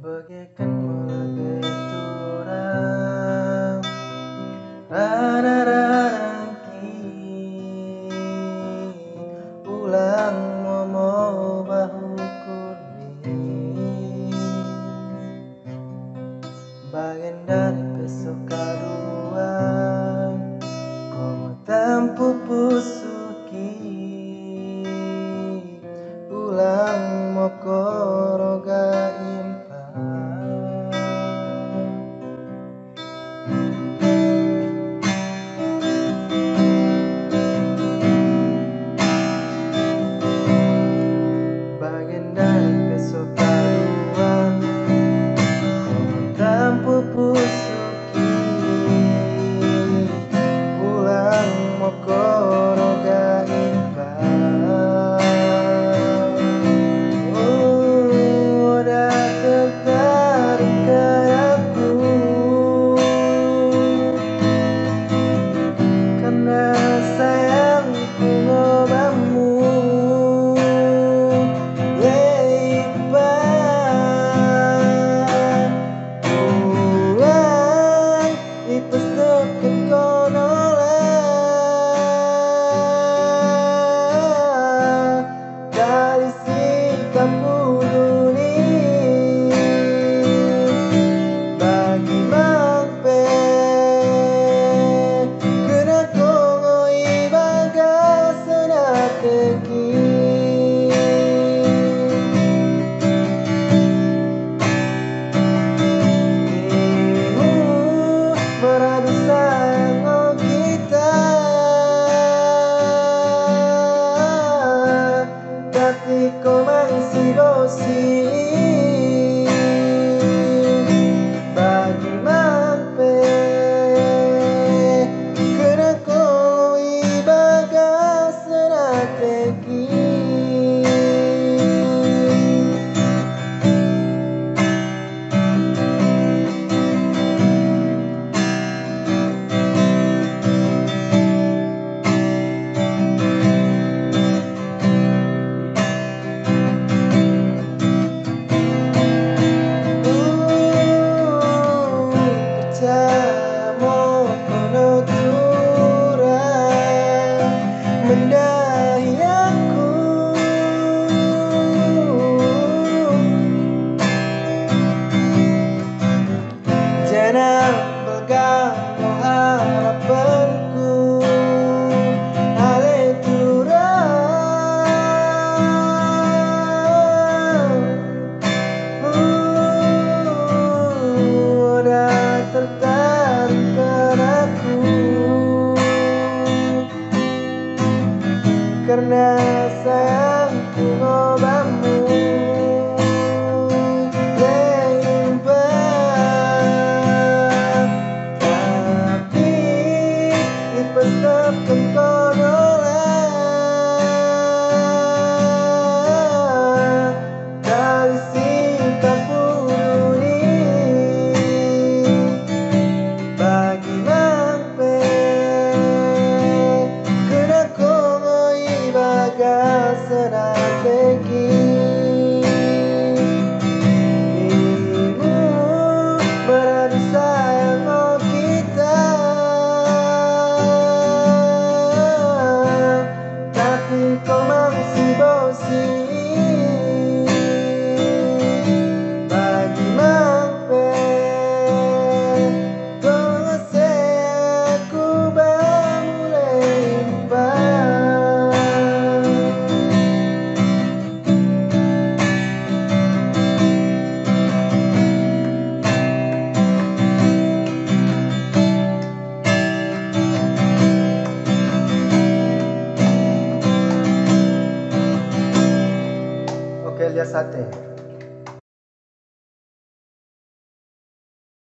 Bagaikan melebih turang rarararang ulang momo bahu kuning bagian dari besok kaduan como tempo pusuki ulang mokoroga impa bagian dari besok kaduan como tempo pusuki ulang mokoroga impa. Udah tertarik ke aku karena sayangku ngobamu ulang ipes deket konola dari sikapmu duni bagi magpe kena kongoi baga senateki beradu sayang oh kita tapi kau masih dosi bagi mampe kena kau ibaga senateki. Percayamu kono turang mendahi aku jangan berganggu harapanku ale turang udah tertarik padaku karena sayangku ngobamu leimbang tapi ipes deket konola dari sikapmu duni bagi mampe kena kongoi baga senateki ibu beradu sayang oh kita tapi kau masih bosi bagi mampe Oke, lihat sate.